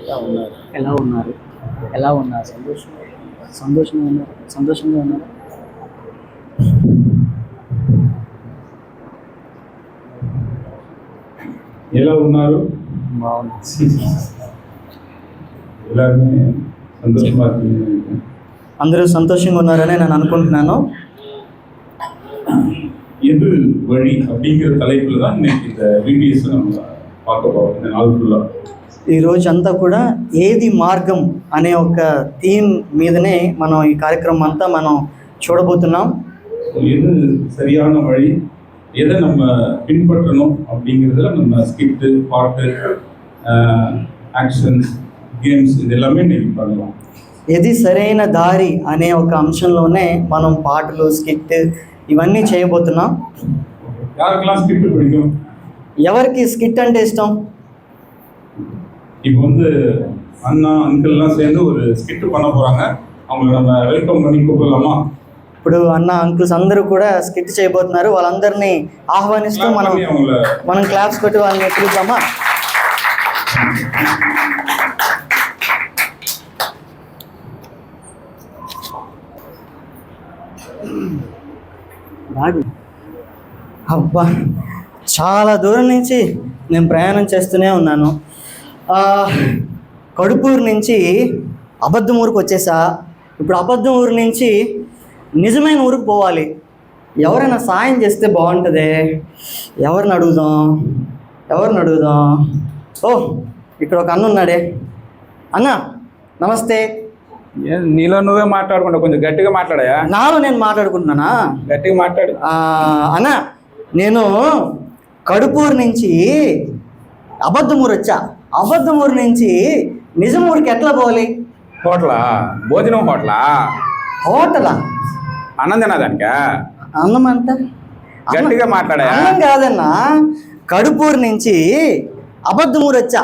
ఎలా ఉన్నారు? సంతోషంగా ఉన్నారు. ఎలా ఉన్నారు? అందరూ సంతోషంగా ఉన్నారని నేను అనుకుంటున్నాను. எது வழி அப்படிங்கிற தலைப்புல தான் இன்னைக்கு இந்த வீடியோஸ் நம்ம பார்க்க போறோம். இந்த நாள் ஃபுல்லா ఈ రోజు అంతా కూడా ఏది మార్గం అనే ఒక థీమ్ మీదనే మనం ఈ కార్యక్రమం అంతా మనం చూడబోతున్నాం. எது சரியான வழி, எதை நம்ம பின்பற்றணும் அப்படிங்கிறதுல நம்ம ஸ்கிரிப்ட், பாட்டு, యాక్షన్స్, గేమ్స్ ఇది எல்லாமே இன்னைக்கு பண்ணலாம். ఏది సరైన దారి అనే ఒక అంశంలోనే మనం పాటలు, స్కిట్ ఇవన్నీ చేయబోతున్నాం. யாருக்கெல்லாம் ஸ்கிரிப்ட் பிடிக்கும்? ఎవరికి స్కిట్ అంటే ఇష్టం? இப்போ வந்து அண்ணா அங்கிள்லாம் சேர்ந்து ஒரு ஸ்கிட் பண்ண போறாங்க. அவங்களை நம்ம வெல்கம் பண்ணி கூப்பிடலாமா? ఇప్పుడు అన్న అంకుల్స్ అందరూ కూడా స్కిట్ చేయబోతున్నారు. వాళ్ళందరినీ ఆహ్వానిస్తూ మనం క్లాప్స్ పెట్టి వాళ్ళని పిలుద్దామా? అబ్బా, చాలా దూరం నుంచి నేను ప్రయాణం చేస్తూనే ఉన్నాను. కడుపూరు నుంచి అబద్ధం ఊరికి వచ్చేసా. ఇప్పుడు అబద్ధం ఊరు నుంచి నిజమైన ఊరికి పోవాలి. ఎవరైనా సాయం చేస్తే బాగుంటుంది. ఎవరిని అడుగుదాం? ఓ, ఇక్కడ ఒక అన్న ఉన్నాడే. అన్న నమస్తే. నీలో నువ్వే మాట్లాడుకుంటా, కొంచెం గట్టిగా మాట్లాడాయా? నాలో నేను మాట్లాడుకుంటున్నానా? గట్టిగా మాట్లాడు. అన్న, నేను కడుపూరు నుంచి అబద్ధమూరు వచ్చా. అబద్ధమూరు నుంచి నిజమూరికి ఎట్లా పోవాలి? హోటలా? భోజనం హోటలా? అన్నం తినదానిక? అన్నం అంట గట్టిగా మాట్లాడా? అన్నం కాదన్నా, కడుపూరు నుంచి అబద్ధమూరు వచ్చా.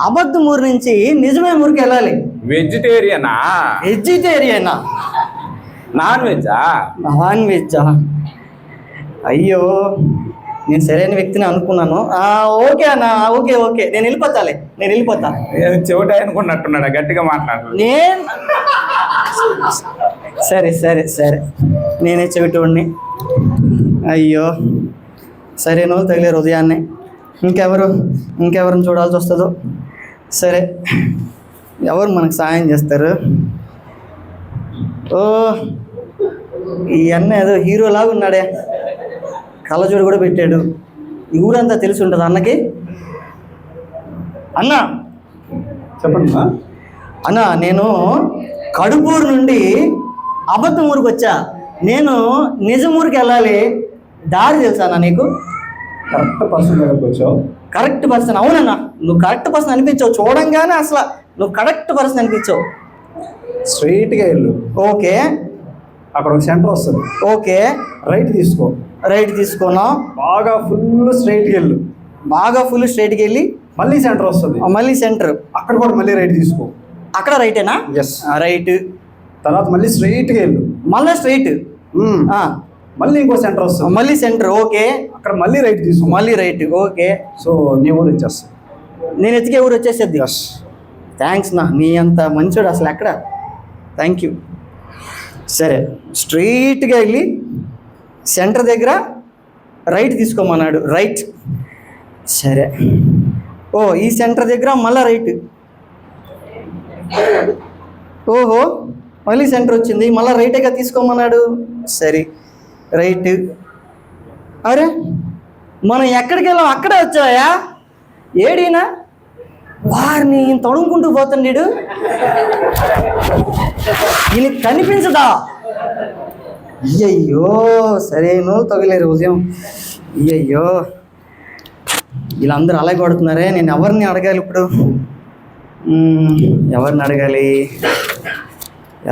అబద్ధమూరు నుంచి నిజమైన ఊరికి వెళ్ళాలి. వెజిటేరియనా? నాన్ వెజ్జా? అయ్యో, నేను సరైన వ్యక్తిని అనుకున్నాను. ఓకే అన్న, ఓకే నేను వెళ్ళిపోతా. చెవిట అనుకున్నట్టున్నాడా? గట్టిగా మాట్లాడు. సరే నేనే చెవిటోడిని. అయ్యో, సరైన వాళ్ళు తగిలేరు ఉదయాన్నే. ఇంకెవరిని చూడాల్సి వస్తుందో. సరే, ఎవరు మనకు సాయం చేస్తారు? ఓ, ఈ అన్న ఏదో హీరో లాగా ఉన్నాడే. కళ్ళజోడు కూడా పెట్టాడు. ఈ ఊరంతా తెలిసి ఉంటుంది అన్నకి. అన్న చెప్పండి. అన్న, నేను కడుపూరు నుండి అబద్ధం ఊరికి వచ్చా. నేను నిజం ఊరికి వెళ్ళాలి. దారి తెలుసా అన్న నీకు? Correct person. అవునన్నా, నువ్వు కరెక్ట్ పర్సన్ అనిపించావు. చూడంగానే అసలు నువ్వు కరెక్ట్ పర్సన్ అనిపించావు. స్ట్రైట్గా వెళ్ళు. ఓకే, అక్కడ ఒక సెంటర్ వస్తుంది. ఓకే, రైట్ తీసుకున్నాం. బాగా ఫుల్ స్ట్రైట్కి వెళ్ళి మళ్ళీ సెంటర్ వస్తుంది. మళ్ళీ సెంటర్. అక్కడ కూడా మళ్ళీ రైట్ తీసుకో. అక్కడ రైటేనా? Yes, right. తర్వాత మళ్ళీ స్ట్రైట్గా వెళ్ళు. మళ్ళీ స్ట్రైట్. మళ్ళీ ఇంకో సెంటర్ వస్తుంది. మళ్ళీ సెంటర్. ఓకే, అక్కడ మళ్ళీ రైట్ తీసుకో. మళ్ళీ రైట్. ఓకే, సో నీ ఊరు వచ్చేస్తుంది. నేను ఎతికే ఊరు వచ్చేసేది. ఎస్, థ్యాంక్స్ నా, నీ అంత మంచోడు అసలు ఎక్కడ. Thank you. సరే, స్ట్రైట్గా వెళ్ళి సెంటర్ దగ్గర రైట్ తీసుకోమన్నాడు. రైట్. సరే, ఓ, ఈ సెంటర్ దగ్గర మళ్ళీ రైట్. ఓహో, మళ్ళీ సెంటర్ వచ్చింది. మళ్ళీ రైటేగా తీసుకోమన్నాడు. సరే, రైట్. అరే, మనం ఎక్కడికి వెళ్ళాం? అక్కడే వచ్చాయా? ఏడీనా వారిని తడుముకుంటూ పోతుండీడు. ఈయన కనిపించదా? అయ్యయ్యో, సరేనో తగిలేరు ఉదయం. అయ్యయ్యో, వీళ్ళందరూ అలాగే కొడుతున్నారే. నేను ఎవరిని అడగాలి ఇప్పుడు?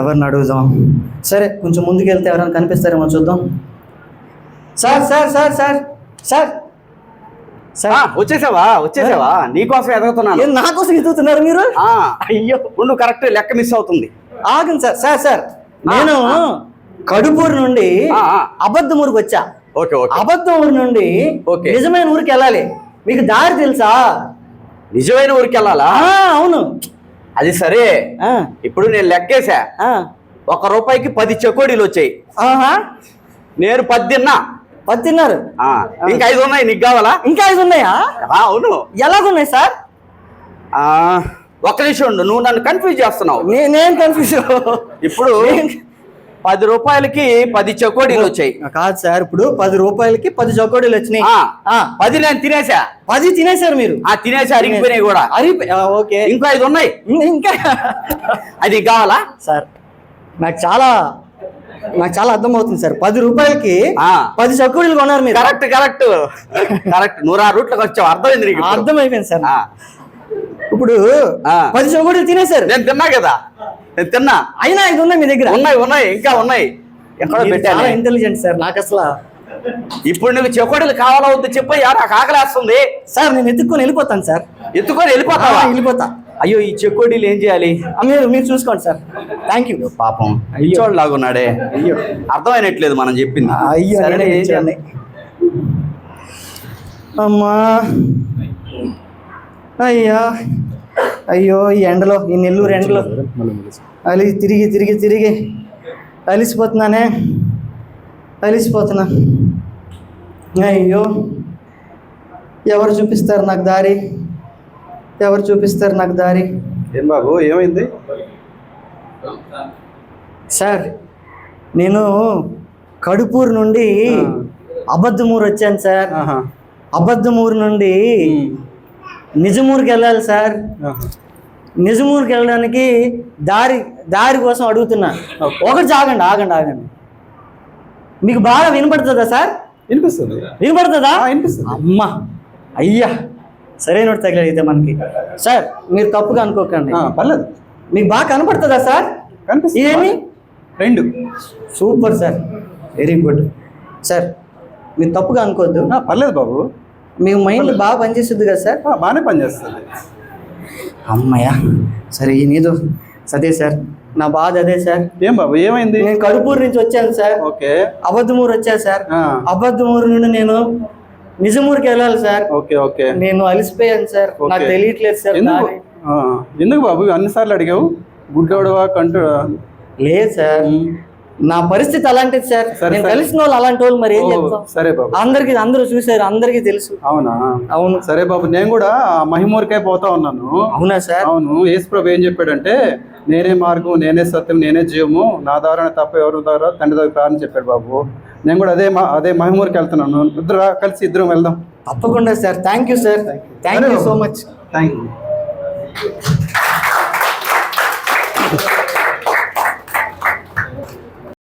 ఎవరిని అడుగుదాం? సరే, కొంచెం ముందుకు వెళ్తే ఎవరైనా కనిపిస్తారేమో చూద్దాం. సార్ వచ్చేసావా? నీకోసం ఎదుగుతున్నాను. నా కోసం ఎదుగుతున్నారు మీరు? అయ్యో, నువ్వు కరెక్ట్ లెక్క మిస్ అవుతుంది. ఆగండి సార్. నేను కడుపూరు నుండి అబద్ధం ఊరికి వచ్చా. అబద్ధం ఊరు నుండి నిజమైన ఊరికి వెళ్ళాలి. మీకు దారి తెలుసా? నిజమైన ఊరికి వెళ్ళాలా? అవును. అది సరే, ఆ, ఇప్పుడు నేను లెక్కేసా. ఆ. 1 రూపాయికి 10 చెకోడీలు వచ్చాయి. ఆహా, నేను 10 తిన్నా. 10 తిన్నారు. ఇంకా 5 ఉన్నాయి, నీకు కావాలా? ఇంకా 5 ఉన్నాయా? అవును. ఎలాగున్నాయి సార్? ఒక్క నిమిషం ఉండు, నువ్వు నన్ను కన్ఫ్యూజ్ చేస్తున్నావు. నేను కన్ఫ్యూజ్. ఇప్పుడు 10 రూపాయలకి 10 చెకోడీలు వచ్చాయి. కాదు సార్, ఇప్పుడు 10 రూపాయలకి 10 చకోడీలు వచ్చినాయి. 10 నేను తినేసా. 10 తినేశారు మీరు? తినేసా, అరిగిపోయినాయి కూడా. ఓకే. ఇంకో 5 ఉన్నాయి. ఇంకా అది కావాలా? సార్ నాకు చాలా అర్థమవుతుంది సార్. 10 రూపాయలకి 10 చకోడీలు కొన్నారు మీరు. Correct correct correct. నువ్వు ఆ రూట్లోకి వచ్చావు, అర్థమైంది నీకు? అర్థమైపోయింది సార్. ఇప్పుడు 10 చకోడీలు తినేశారు. నేను తిన్నా కదా, నేను తిన్నా. అయినా 5 ఉన్నాయి మీ దగ్గర? ఉన్నాయి, ఇంకా ఉన్నాయి. ఎక్కడో మీరు పెట్టాను. చాలా ఇంటెలిజెంట్ సార్. నాకు అసలు ఇప్పుడు నీకు చెకోడీలు కావాలా వద్దు చెప్పు. నాకు ఆకలేస్తుంది సార్. నేను ఎత్తుక్కొని వెళ్ళిపోతాను సార్. ఎత్తుకొని వెళ్ళిపోతావా? వెళ్ళిపోతా. అయ్యో, ఈ చెకోడీలు ఏం చేయాలి? మీరు చూసుకోండి సార్. Thank you. పాపం ఇచ్చోళ్ళు లాగున్నాడే. అయ్యో, అర్థమైనట్లేదు మనం చెప్పింది. అయ్యో, సరేలే, ఏం చేయాలి? అమ్మా, అయ్యా, అయ్యో, ఈ ఎండలో, ఈ నెల్లూరు ఎండలో తిరిగి అలిసిపోతున్నానే. అయ్యో, ఎవరు చూపిస్తారు నాకు దారి? ఏం బాబు, ఏమైంది? సార్, నేను కడుపూరు నుండి అబద్ధమూరు వచ్చాను సార్. అబద్ధమూరు నుండి నిజమూరుకి వెళ్ళాలి సార్. నిజమూరుకి వెళ్ళడానికి దారి కోసం అడుగుతున్నా. ఒకటి ఆగండి. మీకు బాగా వినపడుతుందా సార్? వినపడుతుందా? అమ్మా, అయ్యా, సరైన తగిలితే మనకి. సార్, మీరు తప్పుగా అనుకోకండి. పర్లేదు. మీకు బాగా కనపడుతుందా సార్? ఇదేమి? 2. Super sir, very good sir. మీరు తప్పుగా అనుకోవద్దు. పర్లేదు బాబు. మీ మైండ్ బాగా పనిచేస్తుంది కదా సార్? బాగానే పనిచేస్తుంది. అమ్మయ్య, సరే. నీదో అదే సార్, నా బాధ అదే సార్. ఏం బాబు, ఏమైంది? నేను కడుపూరు నుంచి వచ్చాను సార్. ఓకే. అబద్ధమూరు వచ్చాను సార్. అబద్ధమూరు నుండి నేను నిజమూరుకి వెళ్ళాలి సార్. ఓకే. నేను అలిసిపోయాను సార్. నాకు తెలియట్లేదు సార్. ఎందుకు బాబు అన్నిసార్లు అడిగావు? గుడ్డోడవా కంటు? లేదు సార్, నా పరిస్థితి అలాంటిది సార్. నేను తెలిసిన వాళ్ళు అలాంటి వాళ్ళు, మరి ఏం చెప్తాం? సరే బాబు, అందరూ చూసారు, అందరికీ తెలుసు. అవునా? అవును. సరే బాబు, నేను కూడా మహిమూరికే పోతా ఉన్నాను. అవునా సార్? అవును. యేసుప్రభు ఏం చెప్పాడంటే, నేనే మార్గం, నేనే సత్యం, నేనే జీవము, నా ద్వారా తప్ప ఎవరి ద్వారా తండ్రి దగ్గర రాని చెప్పాడు బాబు. నేను కూడా అదే మహిమూరికి వెళ్తున్నాను. కలిసి ఇద్దరం వెళ్దాం. తప్పకుండా sir. Thank you sir. Thank you so much. Thank you.